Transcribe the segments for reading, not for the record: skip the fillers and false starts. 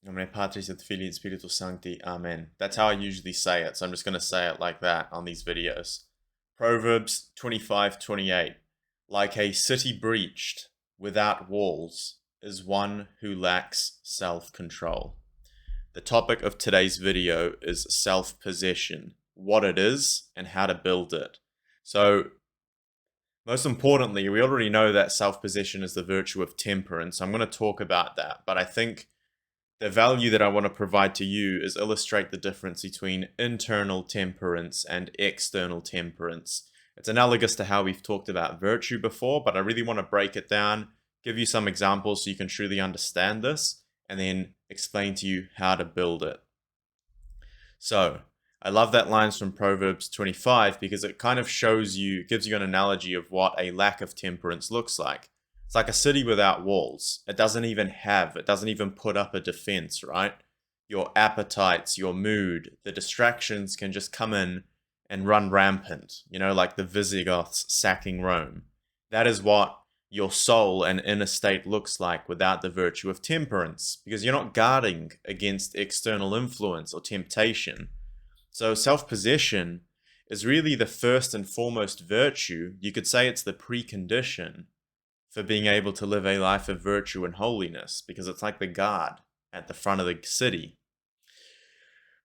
Nomine Patris et Filii et Spiritus Sancti. Amen. That's how I usually say it, so I'm just going to say it like that on these videos. Proverbs 25:28. Like a city breached without walls is one who lacks self-control. The topic of today's video is self-possession, what it is and how to build it. So, most importantly, we already know that self-possession is the virtue of temperance. I'm going to talk about that, but I think the value that I want to provide to you is illustrate the difference between internal temperance and external temperance. It's analogous to how we've talked about virtue before, but I really want to break it down, give you some examples so you can truly understand this, and then explain to you how to build it. So, I love that lines from Proverbs 25 because it kind of shows you, gives you an analogy of what a lack of temperance looks like. It's like a city without walls. It doesn't even put up a defense, right? Your appetites, your mood, the distractions can just come in and run rampant, like the Visigoths sacking Rome. That is what your soul and inner state looks like without the virtue of temperance, because you're not guarding against external influence or temptation. So self-possession is really the first and foremost virtue. You could say it's the precondition for being able to live a life of virtue and holiness, because it's like the guard at the front of the city.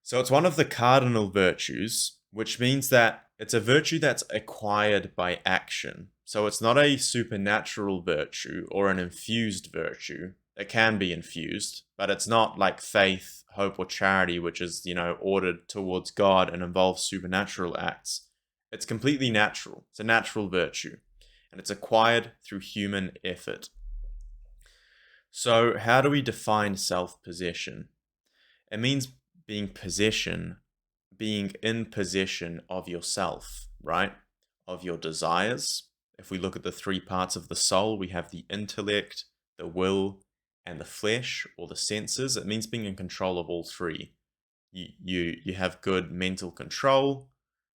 So it's one of the cardinal virtues, which means that it's a virtue that's acquired by action. So it's not a supernatural virtue or an infused virtue. It can be infused, but it's not like faith, hope, or charity, which is, ordered towards God and involves supernatural acts. It's completely natural. It's a natural virtue, and it's acquired through human effort. So how do we define self-possession? It means being in possession of yourself, right? Of your desires. If we look at the three parts of the soul, we have the intellect, the will, and the flesh, or the senses. It means being in control of all three. You have good mental control.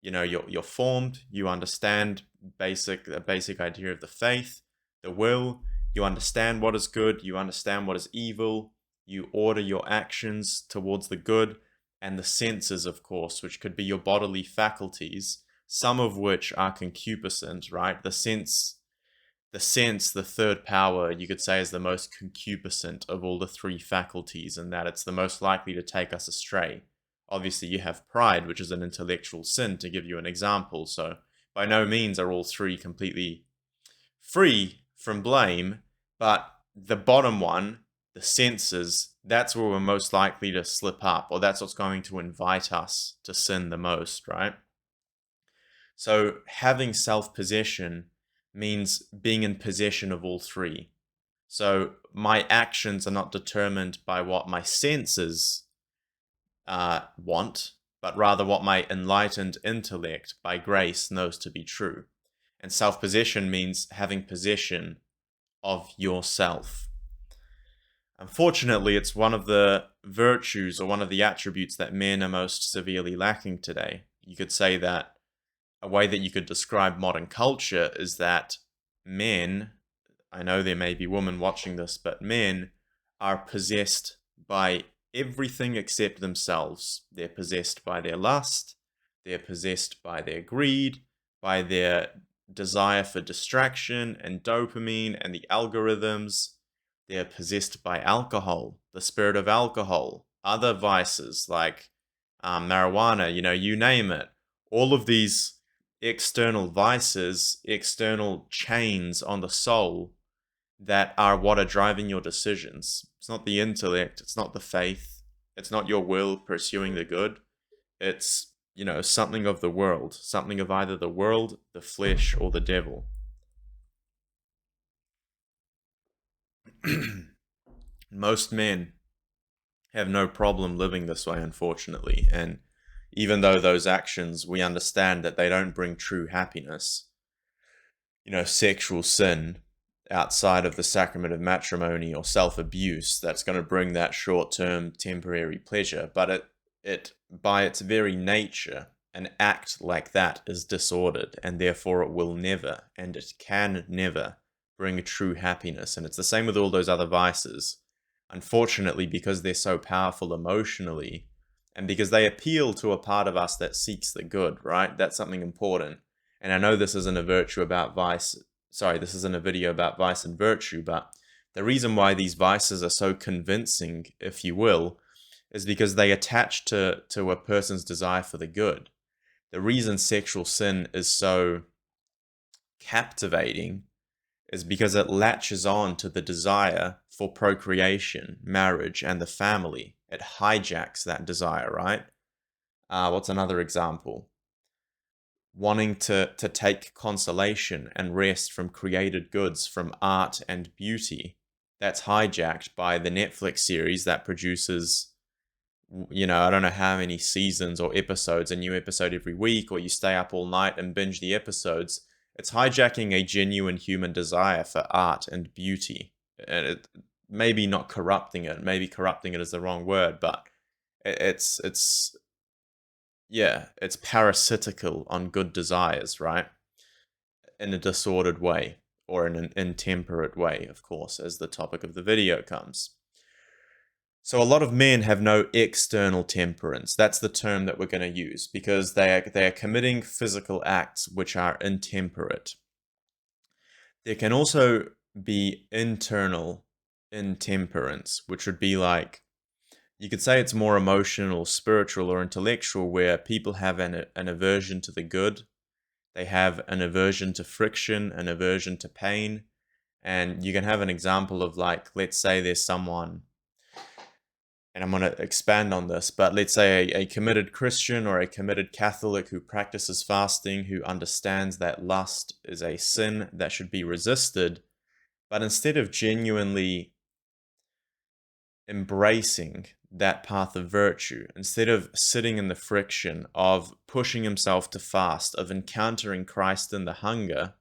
You're formed. You understand a basic idea of the faith. The will, you understand what is good. You understand what is evil. You order your actions towards the good. And the senses, of course, which could be your bodily faculties, some of which are concupiscent, right? The sense, the third power, you could say, is the most concupiscent of all the three faculties, and that it's the most likely to take us astray. Obviously, you have pride, which is an intellectual sin, to give you an example. So, by no means are all three completely free from blame, but the bottom one, the senses, that's where we're most likely to slip up, or that's what's going to invite us to sin the most, right? So having self-possession means being in possession of all three. So my actions are not determined by what my senses want, but rather what my enlightened intellect by grace knows to be true. And self-possession means having possession of yourself. Unfortunately, it's one of the virtues or one of the attributes that men are most severely lacking today. You could say that a way that you could describe modern culture is that men, I know there may be women watching this, but men are possessed by everything except themselves. They're possessed by their lust, they're possessed by their greed, by their desire for distraction and dopamine and the algorithms. They're possessed by alcohol, the spirit of alcohol, other vices like marijuana, you name it. All of these external vices, external chains on the soul that are what are driving your decisions. It's not the intellect, it's not the faith, it's not your will pursuing the good. It's, something of the world, something of either the world, the flesh, or the devil. Most men have no problem living this way, unfortunately, and even though those actions, we understand that they don't bring true happiness, sexual sin outside of the sacrament of matrimony or self-abuse, that's going to bring that short-term temporary pleasure, but it by its very nature, an act like that is disordered, and therefore it will never, and it can never bring true happiness. And it's the same with all those other vices. unfortunately, because they're so powerful emotionally, and because they appeal to a part of us that seeks the good, right? That's something important. And I know this isn't a virtue about vice. Sorry, this isn't a video about vice and virtue, but the reason why these vices are so convincing, if you will, is because they attach to a person's desire for the good. The reason sexual sin is so captivating is because it latches on to the desire for procreation, marriage, and the family. It hijacks that desire, right? What's another example? Wanting to take consolation and rest from created goods, from art and beauty. That's hijacked by the Netflix series that produces, I don't know how many seasons or episodes, a new episode every week, or you stay up all night and binge the episodes. It's hijacking a genuine human desire for art and beauty. And it, maybe not corrupting it, maybe corrupting it is the wrong word, but it's parasitical on good desires, right? In a disordered way, or in an intemperate way, of course, as the topic of the video comes. So a lot of men have no external temperance. That's the term that we're going to use, because they are committing physical acts which are intemperate. There can also be internal intemperance, which would be like, you could say it's more emotional, spiritual, or intellectual, where people have an aversion to the good. They have an aversion to friction, an aversion to pain. And you can have an example of, like, let's say there's someone, and I'm going to expand on this, but let's say a committed Christian or a committed Catholic who practices fasting, who understands that lust is a sin that should be resisted, but instead of genuinely embracing that path of virtue, instead of sitting in the friction of pushing himself to fast, of encountering Christ in the hunger,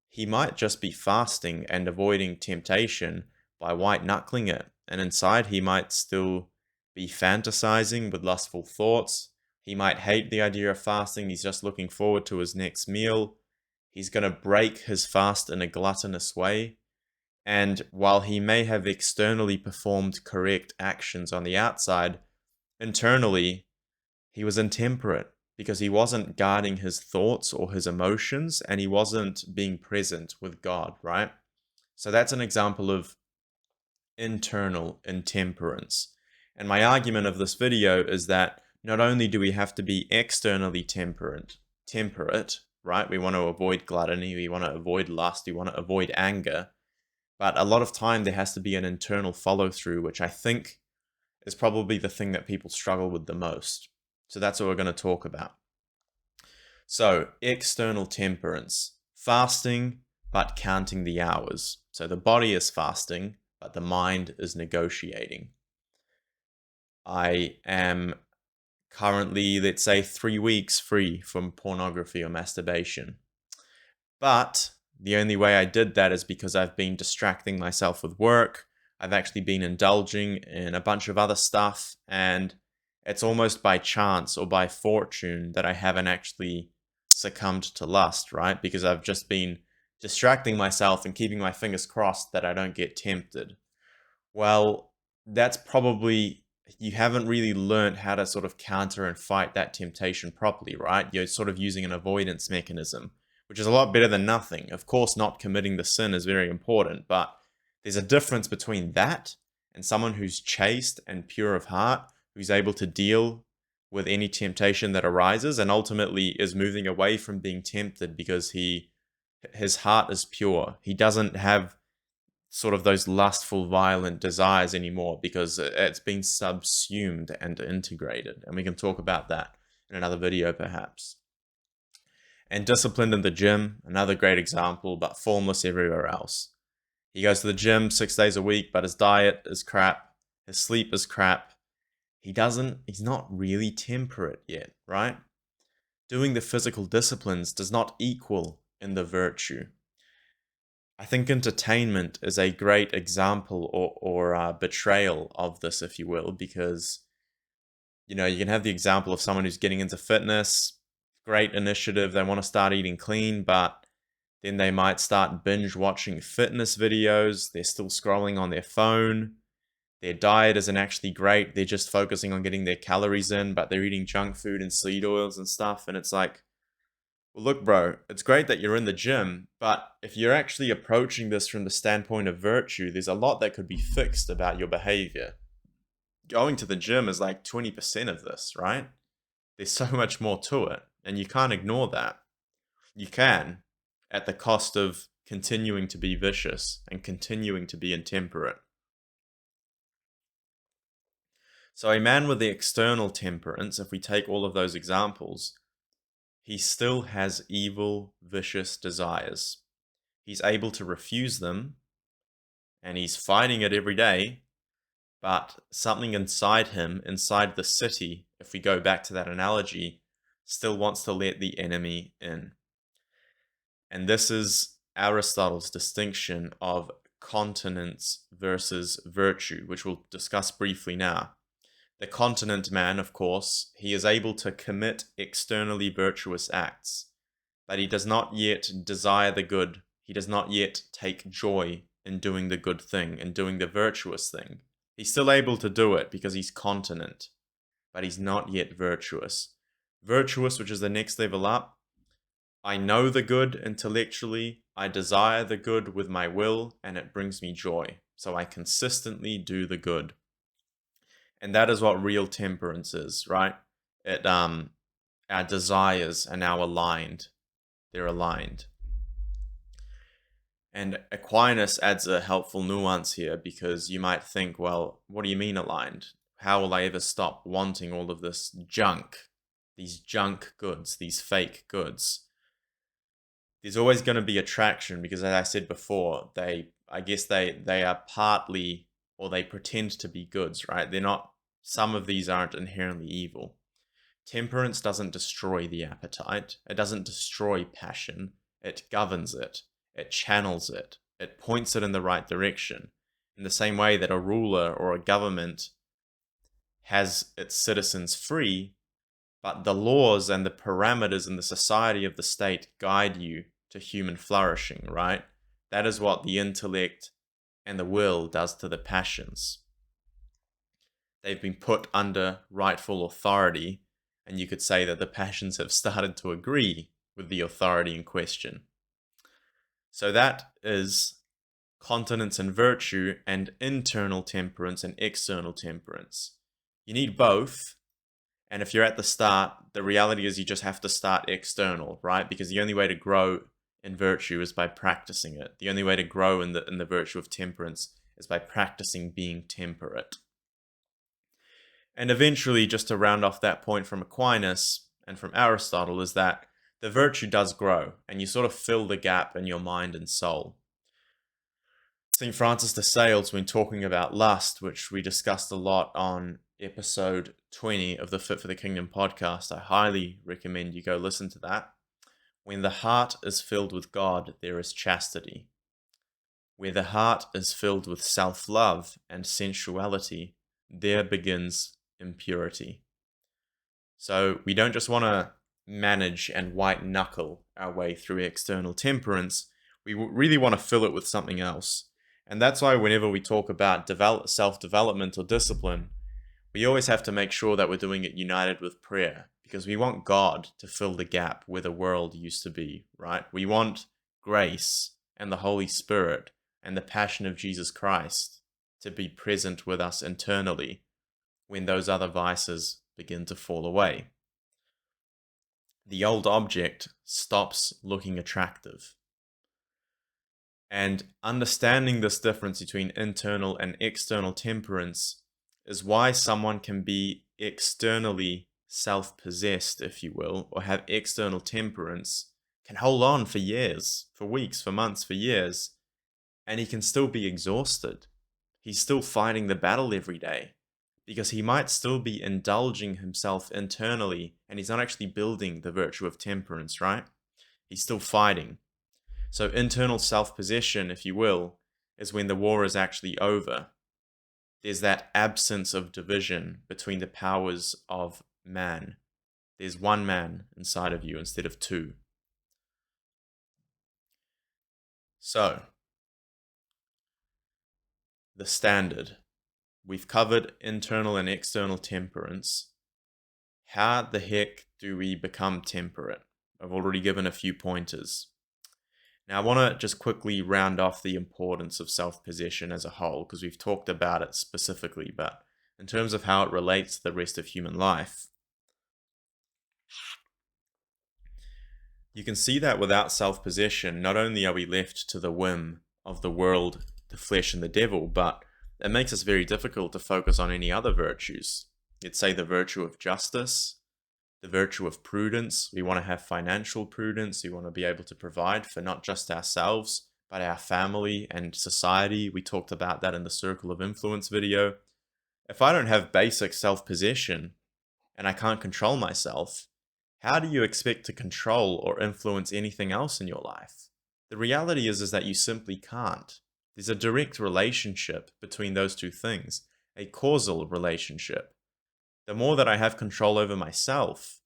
he might just be fasting and avoiding temptation by white knuckling it. And inside, he might still be fantasizing with lustful thoughts. He might hate the idea of fasting. He's just looking forward to his next meal. He's going to break his fast in a gluttonous way. And while he may have externally performed correct actions on the outside, internally, he was intemperate because he wasn't guarding his thoughts or his emotions, and he wasn't being present with God, right? So that's an example of internal intemperance. And my argument of this video is that not only do we have to be externally temperate, right? We want to avoid gluttony, we want to avoid lust, we want to avoid anger. But a lot of time there has to be an internal follow-through, which I think is probably the thing that people struggle with the most. So that's what we're going to talk about. So, external temperance. Fasting, but counting the hours. So the body is fasting, but the mind is negotiating. I am currently, let's say, 3 weeks free from pornography or masturbation. But the only way I did that is because I've been distracting myself with work. I've actually been indulging in a bunch of other stuff, and it's almost by chance or by fortune that I haven't actually succumbed to lust, right? Because I've just been distracting myself and keeping my fingers crossed that I don't get tempted. Well, that's probably, you haven't really learned how to sort of counter and fight that temptation properly, right? You're sort of using an avoidance mechanism, which is a lot better than nothing. Of course, not committing the sin is very important, but there's a difference between that and someone who's chaste and pure of heart, who's able to deal with any temptation that arises and ultimately is moving away from being tempted because his heart is pure. He doesn't have sort of those lustful, violent desires anymore because it's been subsumed and integrated. And we can talk about that in another video perhaps. And disciplined in the gym, another great example, but formless everywhere else. He goes to the gym 6 days a week, but his diet is crap. His sleep is crap. He's not really temperate yet, right? Doing the physical disciplines does not equal in the virtue. I think entertainment is a great example or betrayal of this, if you will, because, you can have the example of someone who's getting into fitness, great initiative, they want to start eating clean, but then they might start binge watching fitness videos, they're still scrolling on their phone, Their diet isn't actually great. They're just focusing on getting their calories in, but they're eating junk food and seed oils and stuff. And it's like, well, look, bro, it's great that you're in the gym, but if you're actually approaching this from the standpoint of virtue, there's a lot that could be fixed about your behavior. Going to the gym is like 20% of this, right? There's so much more to it, and you can't ignore that. You can, at the cost of continuing to be vicious and continuing to be intemperate. So a man with the external temperance, if we take all of those examples, he still has evil, vicious desires. He's able to refuse them, and he's fighting it every day, but something inside him, inside the city, if we go back to that analogy, still wants to let the enemy in. And this is Aristotle's distinction of continence versus virtue, which we'll discuss briefly now. The continent man, of course, he is able to commit externally virtuous acts, but he does not yet desire the good. He does not yet take joy in doing the good thing and doing the virtuous thing. He's still able to do it because he's continent, but he's not yet virtuous. Virtuous, which is the next level up, I know the good intellectually, I desire the good with my will, and it brings me joy. So I consistently do the good. And that is what real temperance is, right? Our desires are now aligned. They're aligned. And Aquinas adds a helpful nuance here, because you might think, well, what do you mean aligned? How will I ever stop wanting all of this junk? These junk goods, these fake goods. There's always going to be attraction, because as I said before, they are partly, or they pretend to be goods, right? They're not, some of these aren't inherently evil. Temperance doesn't destroy the appetite. It doesn't destroy passion. It governs it. It channels it. It points it in the right direction. In the same way that a ruler or a government has its citizens free, but the laws and the parameters in the society of the state guide you to human flourishing, right? That is what the intellect and the will does to the passions. They've been put under rightful authority, and you could say that the passions have started to agree with the authority in question. So that is continence and virtue, and internal temperance and external temperance. You need both. And if you're at the start, the reality is you just have to start external, right? Because the only way to grow in virtue is by practicing it. The only way to grow in the virtue of temperance is by practicing being temperate. And eventually, just to round off that point from Aquinas and from Aristotle, is that the virtue does grow, and you sort of fill the gap in your mind and soul. St. Francis de Sales, when talking about lust, which we discussed a lot on episode 20 of the Fit for the Kingdom podcast, I highly recommend you go listen to that. When the heart is filled with God, there is chastity. Where the heart is filled with self-love and sensuality, there begins impurity. So we don't just want to manage and white knuckle our way through external temperance. We really want to fill it with something else. And that's why whenever we talk about self-development or discipline, we always have to make sure that we're doing it united with prayer, because we want God to fill the gap where the world used to be, right? We want grace and the Holy Spirit and the passion of Jesus Christ to be present with us internally when those other vices begin to fall away. The old object stops looking attractive. And understanding this difference between internal and external temperance is why someone can be externally self-possessed, if you will, or have external temperance, can hold on for years, for weeks, for months, for years, and he can still be exhausted. He's still fighting the battle every day, because he might still be indulging himself internally, and he's not actually building the virtue of temperance, right? He's still fighting. So internal self-possession, if you will, is when the war is actually over. There's that absence of division between the powers of man. There's one man inside of you instead of two. So, the standard. We've covered internal and external temperance. How the heck do we become temperate? I've already given a few pointers. Now, I want to just quickly round off the importance of self-possession as a whole, because we've talked about it specifically, but in terms of how it relates to the rest of human life, you can see that without self-possession, not only are we left to the whim of the world, the flesh, and the devil, but it makes us very difficult to focus on any other virtues. Let's say the virtue of justice, the virtue of prudence. We want to have financial prudence. We want to be able to provide for not just ourselves, but our family and society. We talked about that in the Circle of Influence video. If I don't have basic self-possession and I can't control myself, how do you expect to control or influence anything else in your life? The reality is that you simply can't. There's a direct relationship between those two things, a causal relationship. The more that I have control over myself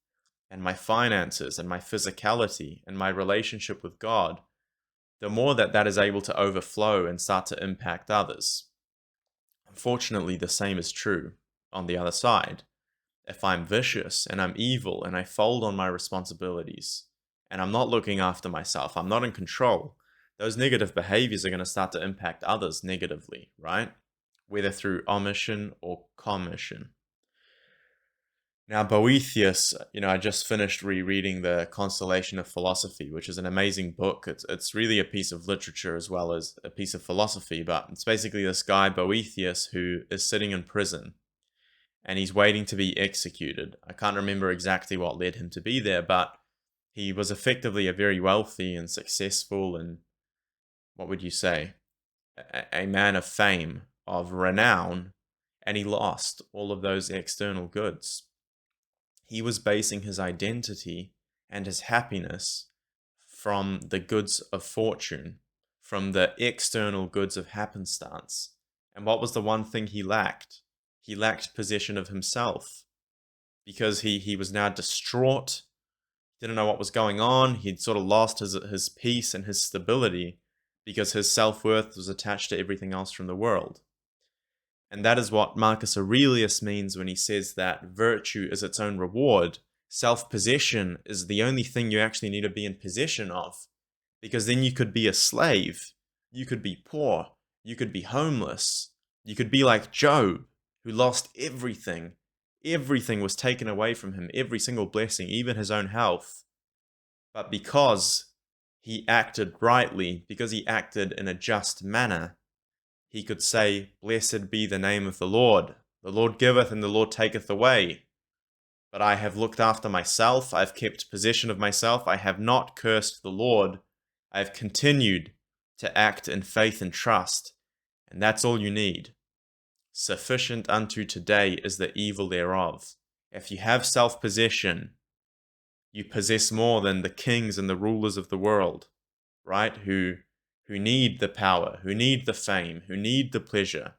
and my finances and my physicality and my relationship with God, the more that is able to overflow and start to impact others. Unfortunately, the same is true on the other side. If I'm vicious and I'm evil and I fold on my responsibilities and I'm not looking after myself, I'm not in control, those negative behaviors are going to start to impact others negatively, right? Whether through omission or commission. Now, Boethius, I just finished rereading The Constellation of Philosophy, which is an amazing book. It's really a piece of literature as well as a piece of philosophy, but it's basically this guy, Boethius, who is sitting in prison and he's waiting to be executed. I can't remember exactly what led him to be there, but he was effectively a very wealthy and successful and, what would you say, a man of fame, of renown, and he lost all of those external goods. He was basing his identity and his happiness from the goods of fortune, from the external goods of happenstance. And what was the one thing he lacked? He lacked possession of himself because he was now distraught, didn't know what was going on. He'd sort of lost his peace and his stability because his self-worth was attached to everything else from the world. And that is what Marcus Aurelius means when he says that virtue is its own reward. Self-possession is the only thing you actually need to be in possession of, because then you could be a slave, you could be poor, you could be homeless, you could be like Job, who lost everything. Everything was taken away from him, every single blessing, even his own health. But because he acted rightly, because he acted in a just manner, he could say, "Blessed be the name of the Lord giveth and the Lord taketh away. But I have looked after myself, I have kept possession of myself, I have not cursed the Lord, I have continued to act in faith and trust." And that's all you need. Sufficient unto today is the evil thereof. If you have self-possession, you possess more than the kings and the rulers of the world, right? Who need the power, who need the fame, who need the pleasure.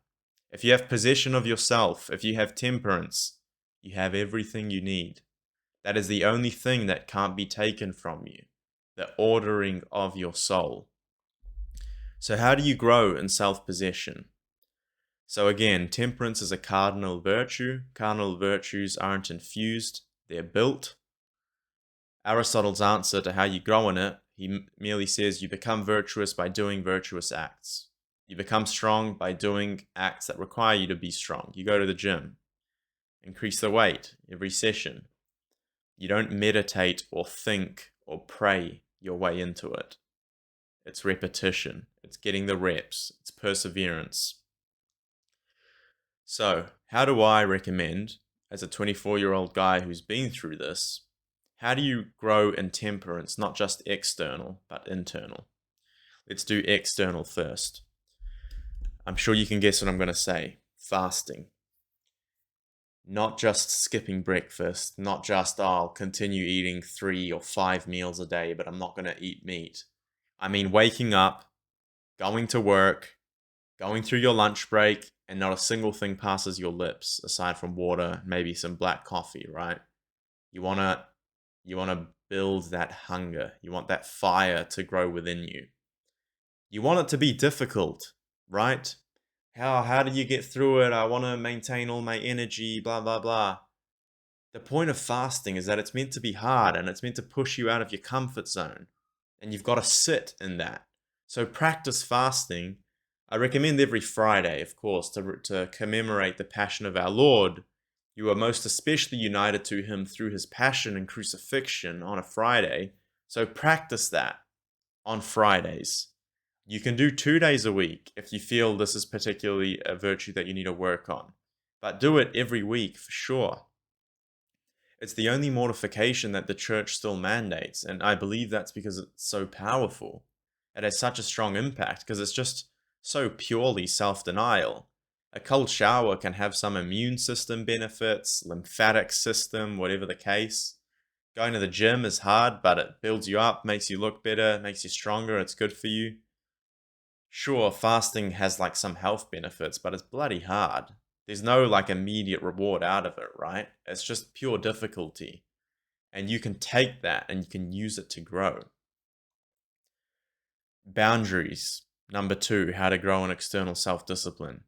If you have possession of yourself, if you have temperance, you have everything you need. That is the only thing that can't be taken from you, the ordering of your soul. So how do you grow in self-possession? So again, temperance is a cardinal virtue. Cardinal virtues aren't infused, they're built. Aristotle's answer to how you grow in it, he merely says you become virtuous by doing virtuous acts. You become strong by doing acts that require you to be strong. You go to the gym, increase the weight every session. You don't meditate or think or pray your way into it. It's repetition. It's getting the reps. It's perseverance. So, how do I recommend, as a 24-year-old guy who's been through this, how do you grow in temperance, not just external, but internal? Let's do external first. I'm sure you can guess what I'm going to say. Fasting. Not just skipping breakfast, not just, I'll continue eating 3 or 5 meals a day, but I'm not going to eat meat. I mean, waking up, going to work, going through your lunch break, and not a single thing passes your lips, aside from water, maybe some black coffee, right? You want to build that hunger. You want that fire to grow within you. You want it to be difficult, right? How do you get through it? I want to maintain all my energy, blah, blah, blah. The point of fasting is that it's meant to be hard and it's meant to push you out of your comfort zone. And you've got to sit in that. So practice fasting. I recommend every Friday, of course, to commemorate the passion of our Lord. You are most especially united to him through his passion and crucifixion on a Friday. So practice that on Fridays. You can do 2 days a week if you feel this is particularly a virtue that you need to work on. But do it every week for sure. It's the only mortification that the church still mandates, and I believe that's because it's so powerful. It has such a strong impact because it's just so purely self-denial. A cold shower can have some immune system benefits, lymphatic system, whatever the case. Going to the gym is hard, but it builds you up, makes you look better, makes you stronger, it's good for you. Sure, fasting has like some health benefits, but it's bloody hard. There's no like immediate reward out of it, right? It's just pure difficulty. And you can take that and you can use it to grow. Boundaries. Number 2, how to grow an external self-discipline.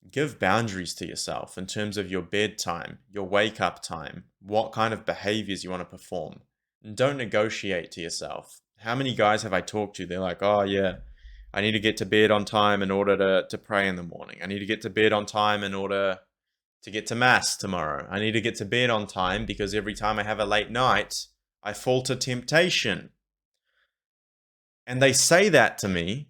Give boundaries to yourself in terms of your bedtime, your wake up time, what kind of behaviors you want to perform. And don't negotiate to yourself. How many guys have I talked to? They're like, oh yeah, I need to get to bed on time in order to pray in the morning. I need to get to bed on time in order to get to mass tomorrow. I need to get to bed on time because every time I have a late night, I fall to temptation. And they say that to me,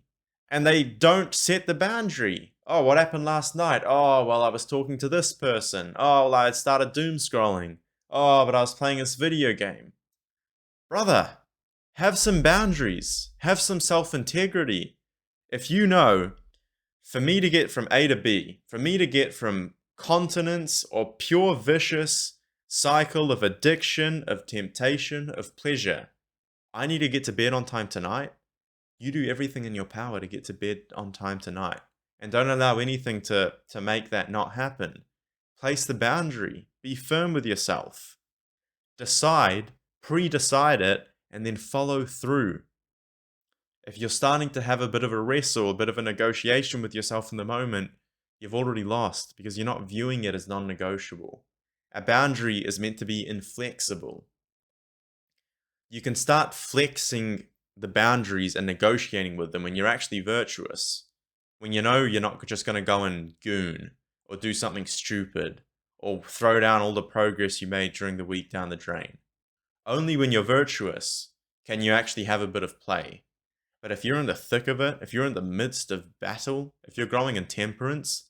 and they don't set the boundary. Oh, what happened last night? Oh, well, I was talking to this person. Oh, well, I started doom scrolling. Oh, but I was playing this video game. Brother, have some boundaries. Have some self-integrity. If you know, for me to get from A to B, for me to get from continence or pure vicious cycle of addiction, of temptation, of pleasure, I need to get to bed on time tonight. You do everything in your power to get to bed on time tonight. And don't allow anything to make that not happen. Place the boundary. Be firm with yourself. Decide, pre-decide it, and then follow through. If you're starting to have a bit of a wrestle, a bit of a negotiation with yourself in the moment, you've already lost because you're not viewing it as non-negotiable. A boundary is meant to be inflexible. You can start flexing the boundaries and negotiating with them when you're actually virtuous. When you know you're not just going to go and goon or do something stupid or throw down all the progress you made during the week down the drain. Only when you're virtuous can you actually have a bit of play. But if you're in the thick of it, if you're in the midst of battle, if you're growing in temperance,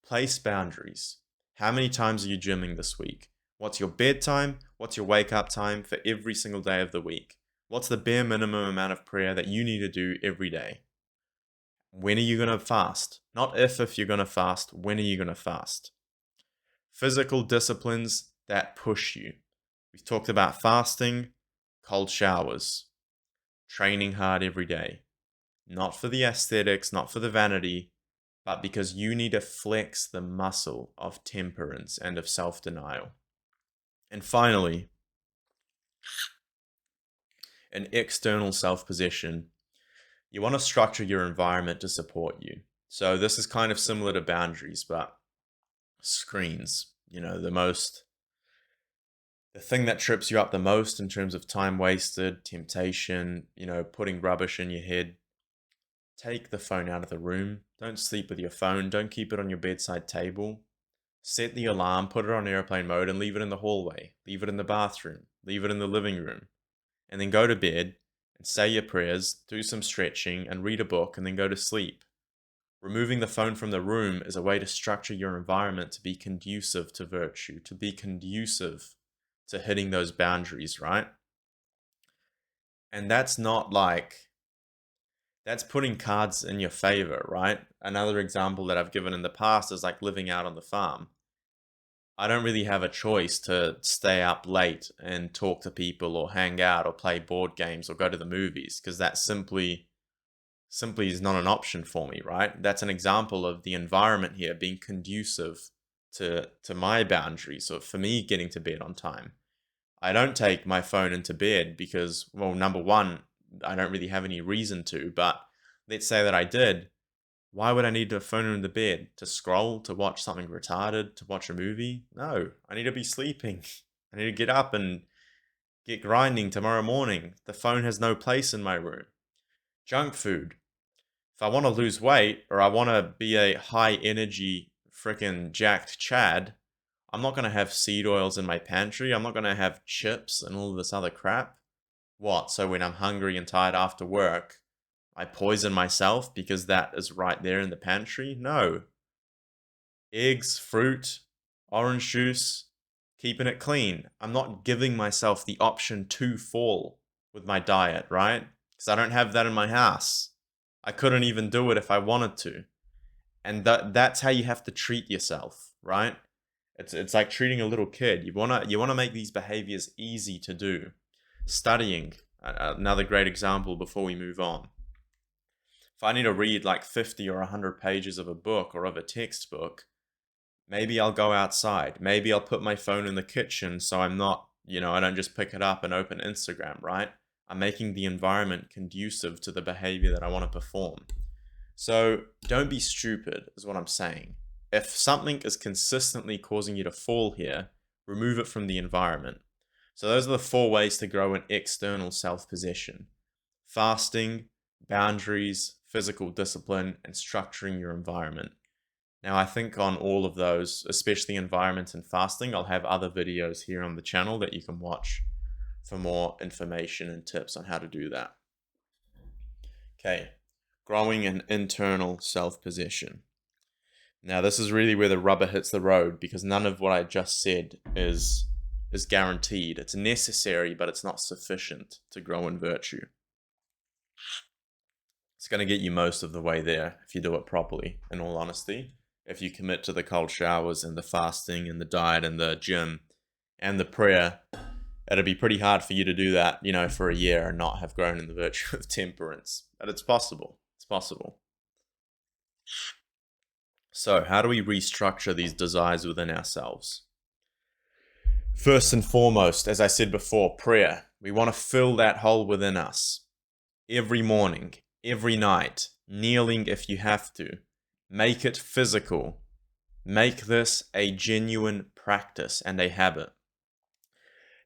place boundaries. How many times are you gymming this week? What's your bedtime? What's your wake up time for every single day of the week? What's the bare minimum amount of prayer that you need to do every day? When are you going to fast? Not if you're going to fast, when are you going to fast? Physical disciplines that push you. We've talked about fasting, cold showers, training hard every day. Not for the aesthetics, not for the vanity, but because you need to flex the muscle of temperance and of self-denial. And finally, an external self-possession. You want to structure your environment to support you. So this is kind of similar to boundaries, but screens, the thing that trips you up the most in terms of time wasted, temptation, putting rubbish in your head. Take the phone out of the room. Don't sleep with your phone. Don't keep it on your bedside table. Set the alarm, put it on airplane mode, and leave it in the hallway. Leave it in the bathroom. Leave it in the living room. And then go to bed and say your prayers, do some stretching, and read a book, and then go to sleep. Removing the phone from the room is a way to structure your environment to be conducive to virtue, to be conducive to hitting those boundaries, right? And that's putting cards in your favor, right? Another example that I've given in the past is like living out on the farm. I don't really have a choice to stay up late and talk to people or hang out or play board games or go to the movies because that simply is not an option for me, right? That's an example of the environment here being conducive to my boundaries, so for me getting to bed on time. I don't take my phone into bed because, well, number one, I don't really have any reason to, but let's say that I did. Why would I need a phone in the bed? To scroll, to watch something retarded, to watch a movie? No, I need to be sleeping. I need to get up and get grinding tomorrow morning. The phone has no place in my room. Junk food. If I want to lose weight or I want to be a high energy freaking jacked Chad, I'm not going to have seed oils in my pantry. I'm not going to have chips and all this other crap. What? So when I'm hungry and tired after work, I poison myself because that is right there in the pantry? No. Eggs, fruit, orange juice, keeping it clean. I'm not giving myself the option to fall with my diet, right? Because I don't have that in my house. I couldn't even do it if I wanted to. And that's how you have to treat yourself, right? It's like treating a little kid. You wanna make these behaviors easy to do. Studying, another great example before we move on. If I need to read like 50 or 100 pages of a book or of a textbook, maybe I'll go outside. Maybe I'll put my phone in the kitchen so I'm not, I don't just pick it up and open Instagram, right? I'm making the environment conducive to the behavior that I want to perform. So don't be stupid, is what I'm saying. If something is consistently causing you to fall here, remove it from the environment. So those are the 4 ways to grow an external self-possession: fasting, boundaries, physical discipline, and structuring your environment. Now, I think on all of those, especially environment and fasting, I'll have other videos here on the channel that you can watch for more information and tips on how to do that. Okay, growing an internal self-possession. Now, this is really where the rubber hits the road, because none of what I just said is guaranteed. It's necessary, but it's not sufficient to grow in virtue. It's going to get you most of the way there if you do it properly, in all honesty. If you commit to the cold showers and the fasting and the diet and the gym and the prayer, it'll be pretty hard for you to do that, for a year and not have grown in the virtue of temperance. But it's possible. It's possible. So, how do we restructure these desires within ourselves? First and foremost, as I said before, prayer. We want to fill that hole within us. Every morning, every night, kneeling if you have to. Make it physical. Make this a genuine practice and a habit.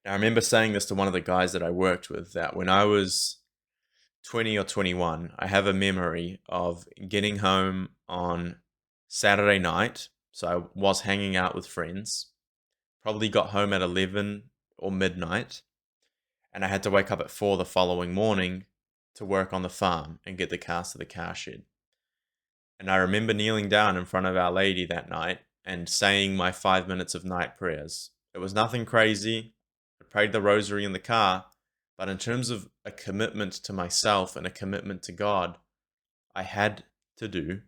Now, I remember saying this to one of the guys that I worked with, that when I was 20 or 21, I have a memory of getting home on Saturday night. So I was hanging out with friends. Probably got home at 11 or midnight. And I had to wake up at 4 the following morning to work on the farm and get the cars to the car shed. And I remember kneeling down in front of Our Lady that night and saying my 5 minutes of night prayers. It was nothing crazy. I prayed the rosary in the car. But in terms of a commitment to myself and a commitment to God, I had to do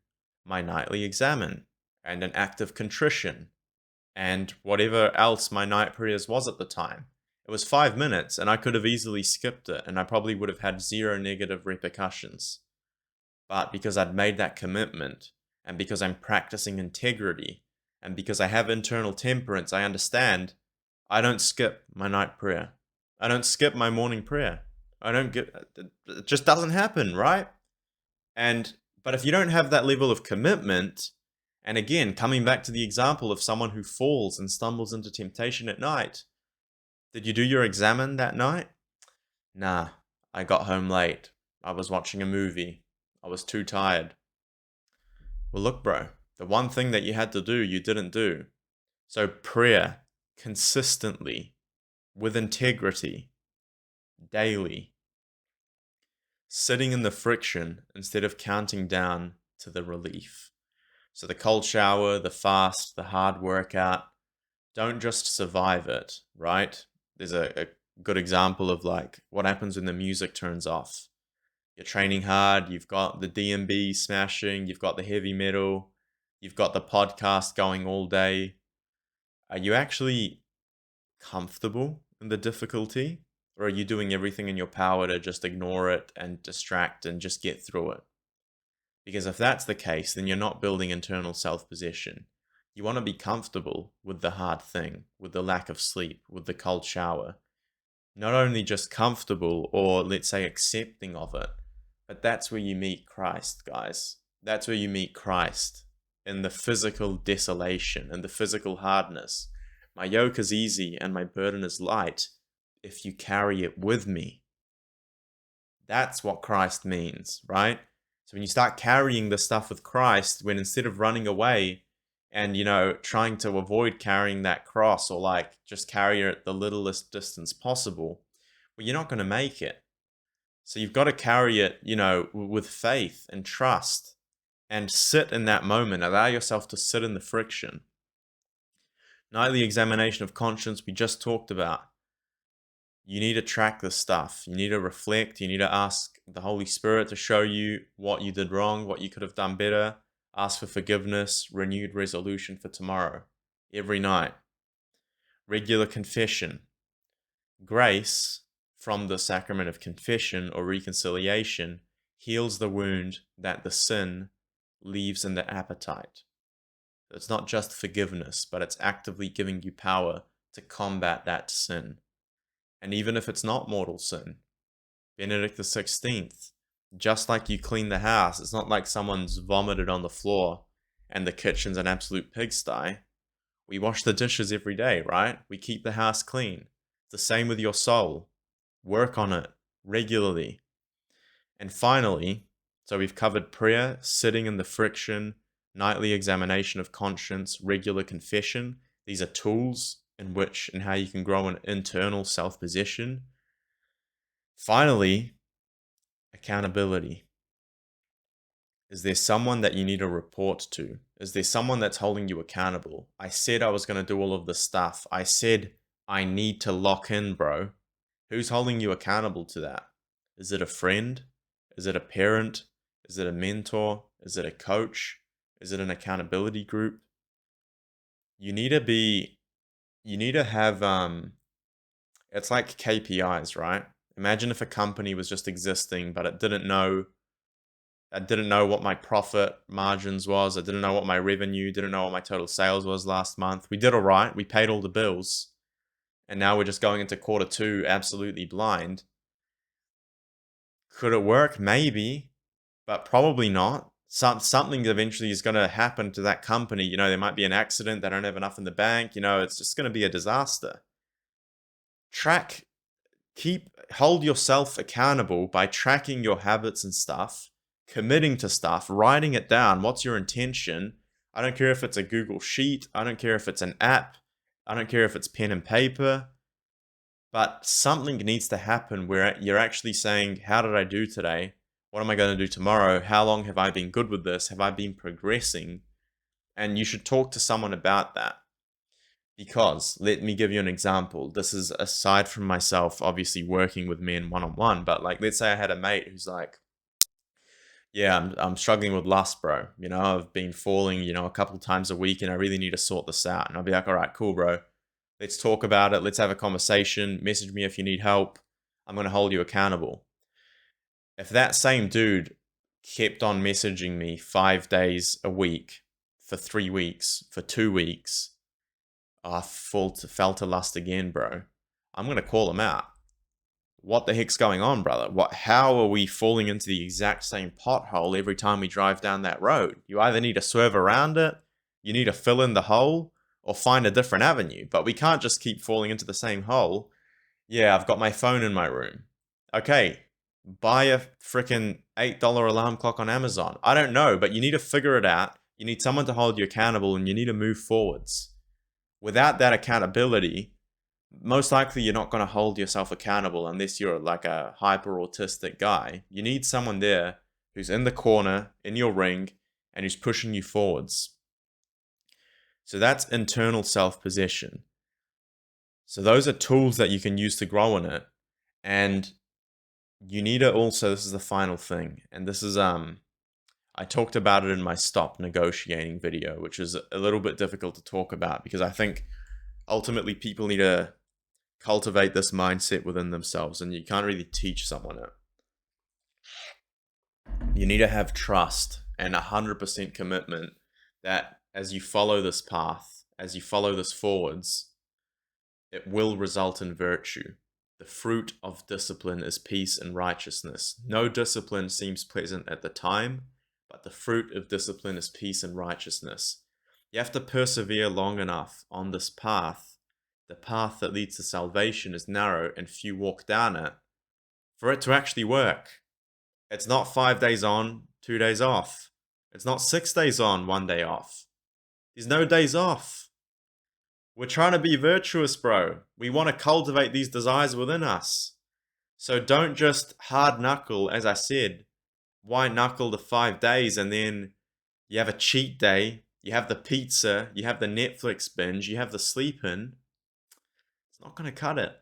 my nightly examen and an act of contrition and whatever else my night prayers was at the time. It was 5 minutes and I could have easily skipped it and I probably would have had 0 negative repercussions. But because I'd made that commitment, and because I'm practicing integrity, and because I have internal temperance, I understand I don't skip my night prayer. I don't skip my morning prayer. It just doesn't happen, right? But if you don't have that level of commitment, and again, coming back to the example of someone who falls and stumbles into temptation at night, did you do your examen that night? Nah, I got home late. I was watching a movie. I was too tired. Well, look, bro, the one thing that you had to do, you didn't do. So prayer, consistently, with integrity, daily, sitting in the friction instead of counting down to the relief. So the cold shower, the fast, the hard workout, don't just survive it, right? There's a good example of like what happens when the music turns off. You're training hard, you've got the DMB smashing, you've got the heavy metal, you've got the podcast going all day. Are you actually comfortable in the difficulty? Or are you doing everything in your power to just ignore it and distract and just get through it? Because if that's the case, then you're not building internal self-possession. You want to be comfortable with the hard thing, with the lack of sleep, with the cold shower. Not only just comfortable or, let's say, accepting of it, but that's where you meet Christ, guys. That's where you meet Christ, in the physical desolation and the physical hardness. My yoke is easy and my burden is light if you carry it with me. That's what Christ means, right? So when you start carrying the stuff with Christ, when instead of running away and, trying to avoid carrying that cross or like just carry it the littlest distance possible, well, you're not going to make it. So you've got to carry it, with faith and trust and sit in that moment. Allow yourself to sit in the friction. Nightly examination of conscience we just talked about. You need to track this stuff. You need to reflect. You need to ask the Holy Spirit to show you what you did wrong, what you could have done better. Ask for forgiveness, renewed resolution for tomorrow, every night. Regular confession. Grace from the sacrament of confession or reconciliation heals the wound that the sin leaves in the appetite. It's not just forgiveness, but it's actively giving you power to combat that sin. And even if it's not mortal sin, Benedict XVI, just like you clean the house, it's not like someone's vomited on the floor and the kitchen's an absolute pigsty. We wash the dishes every day, right? We keep the house clean. It's the same with your soul. Work on it regularly. And finally, so we've covered prayer, sitting in the friction, nightly examination of conscience, regular confession. These are tools in how you can grow an internal self-possession. Finally, accountability. Is there someone that you need to report to? Is there someone that's holding you accountable? I said I was going to do all of this stuff. I said I need to lock in, bro. Who's holding you accountable to that? Is it a friend? Is it a parent? Is it a mentor? Is it a coach? Is it an accountability group? You need to have, it's like KPIs, right? Imagine if a company was just existing, but it didn't know what my profit margins was. I didn't know what my revenue, didn't know what my total sales was last month. We did all right. We paid all the bills. And now we're just going into quarter two absolutely blind. Could it work? Maybe, but probably not. Something eventually is going to happen to that company. There might be an accident. They don't have enough in the bank. It's just going to be a disaster. Hold yourself accountable by tracking your habits and stuff, committing to stuff, writing it down. What's your intention? I don't care if it's a Google Sheet. I don't care if it's an app. I don't care if it's pen and paper. But something needs to happen where you're actually saying, how did I do today? What am I going to do tomorrow? How long have I been good with this? Have I been progressing? And you should talk to someone about that. Because, let me give you an example. This is aside from myself, obviously working with men one-on-one, but like, let's say I had a mate who's like, yeah, I'm struggling with lust, bro. I've been falling, a couple times a week and I really need to sort this out. And I'll be like, all right, cool, bro. Let's talk about it. Let's have a conversation. Message me if you need help. I'm going to hold you accountable. If that same dude kept on messaging me 5 days a week for 3 weeks, for 2 weeks, I fell to lust again, bro. I'm going to call him out. What the heck's going on, brother? How are we falling into the exact same pothole every time we drive down that road? You either need to swerve around it, you need to fill in the hole, or find a different avenue. But we can't just keep falling into the same hole. Yeah, I've got my phone in my room. Okay, buy a freaking $8 alarm clock on Amazon. I don't know, but you need to figure it out. You need someone to hold you accountable and you need to move forwards. Without that accountability, most likely you're not going to hold yourself accountable unless you're like a hyper autistic guy. You need someone there who's in the corner, in your ring, and who's pushing you forwards. So that's internal self-possession. So those are tools that you can use to grow in it. And you need to also, this is the final thing, and this is, I talked about it in my stop negotiating video, which is a little bit difficult to talk about because I think ultimately people need to cultivate this mindset within themselves, and you can't really teach someone it. You need to have trust and 100% commitment that as you follow this path, as you follow this forwards, it will result in virtue. The fruit of discipline is peace and righteousness. No discipline seems pleasant at the time, but the fruit of discipline is peace and righteousness. You have to persevere long enough on this path. The path that leads to salvation is narrow and few walk down it for it to actually work. It's not 5 days on, 2 days off. It's not 6 days on, 1 day off. There's no days off. We're trying to be virtuous, bro. We want to cultivate these desires within us. So don't just hard knuckle, as I said. Why knuckle the 5 days and then you have a cheat day, you have the pizza, you have the Netflix binge, you have the sleep-in? It's not going to cut it.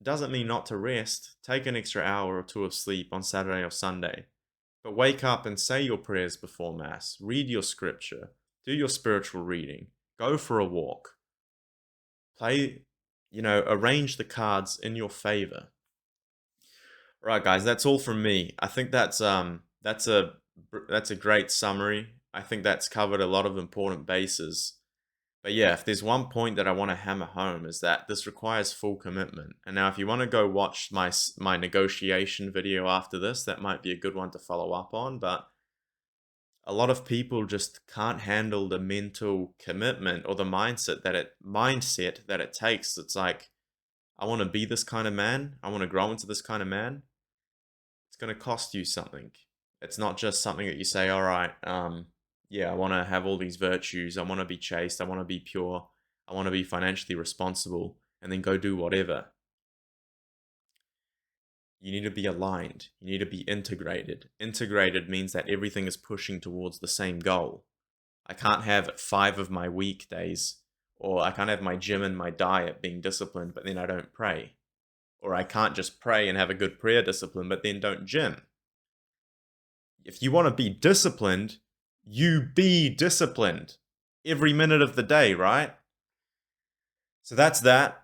It doesn't mean not to rest. Take an extra hour or two of sleep on Saturday or Sunday. But wake up and say your prayers before Mass. Read your scripture. Do your spiritual reading. Go for a walk. Play, arrange the cards in your favor. Right, guys, that's all from me. I think that's a great summary. I think that's covered a lot of important bases. But yeah, if there's one point that I want to hammer home is that this requires full commitment. And now if you want to go watch my negotiation video after this, that might be a good one to follow up on. But a lot of people just can't handle the mental commitment or the mindset that it takes. It's like, I want to be this kind of man. I want to grow into this kind of man. It's going to cost you something. It's not just something that you say, all right, yeah, I want to have all these virtues. I want to be chaste. I want to be pure. I want to be financially responsible, and then go do whatever. You need to be aligned. You need to be integrated. Integrated means that everything is pushing towards the same goal. I can't have 5 of my weekdays, or I can't have my gym and my diet being disciplined, but then I don't pray. Or I can't just pray and have a good prayer discipline, but then don't gym. If you want to be disciplined, you be disciplined every minute of the day, right? So that's that.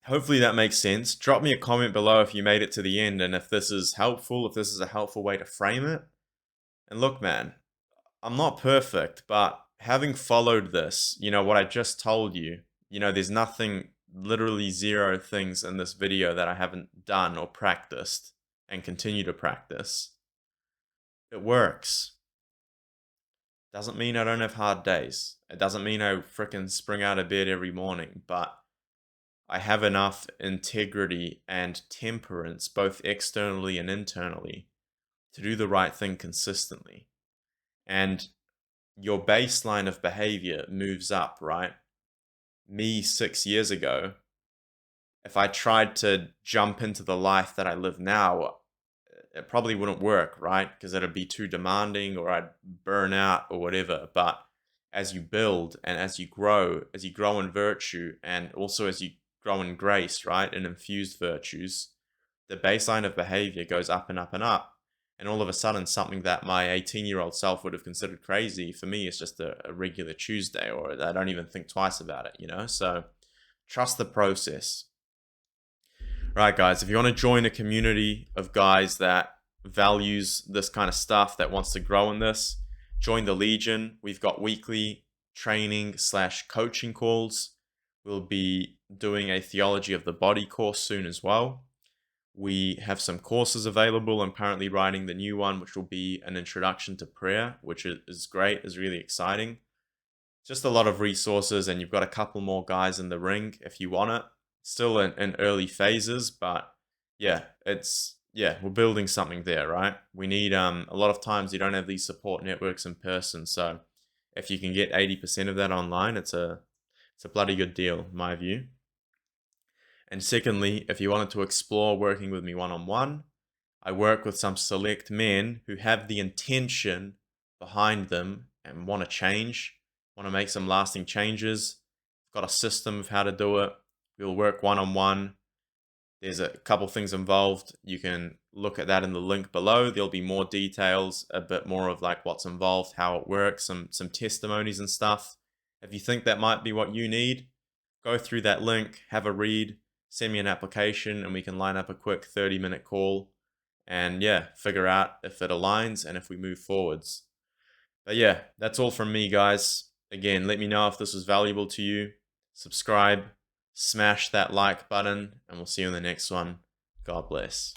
Hopefully that makes sense. Drop me a comment below if you made it to the end and if this is helpful, if this is a helpful way to frame it. And look, man, I'm not perfect, but having followed this, what I just told you, there's nothing, literally 0 things in this video that I haven't done or practiced and continue to practice. It works. Doesn't mean I don't have hard days. It doesn't mean I frickin' spring out of bed every morning, but I have enough integrity and temperance, both externally and internally, to do the right thing consistently. And your baseline of behavior moves up, right? Me 6 years ago, if I tried to jump into the life that I live now, it probably wouldn't work, right? Because it'd be too demanding or I'd burn out or whatever. But as you build and as you grow in virtue and also as you grow in grace, right, and infused virtues, the baseline of behavior goes up and up and up. And all of a sudden, something that my 18-year-old self would have considered crazy, for me, is just a regular Tuesday, or I don't even think twice about it, So trust the process. Right, guys, if you want to join a community of guys that values this kind of stuff, that wants to grow in this, join the Legion. We've got weekly training/coaching calls. We'll be doing a Theology of the Body course soon as well. We have some courses available. I'm currently writing the new one, which will be an introduction to prayer, which is great, is really exciting. Just a lot of resources, and you've got a couple more guys in the ring if you want it. Still in early phases, but yeah, we're building something there, right? We need, a lot of times you don't have these support networks in person, so if you can get 80% of that online, it's a bloody good deal, in my view. And secondly, if you wanted to explore working with me one-on-one, I work with some select men who have the intention behind them and want to change, want to make some lasting changes. Got a system of how to do it. We'll work one-on-one. There's a couple things involved. You can look at that in the link below. There'll be more details, a bit more of like what's involved, how it works, some testimonies and stuff. If you think that might be what you need, go through that link, have a read, send me an application, and we can line up a quick 30-minute call and yeah, figure out if it aligns and if we move forwards. But yeah, that's all from me, guys. Again, let me know if this was valuable to you. Subscribe, smash that like button, and we'll see you in the next one. God bless.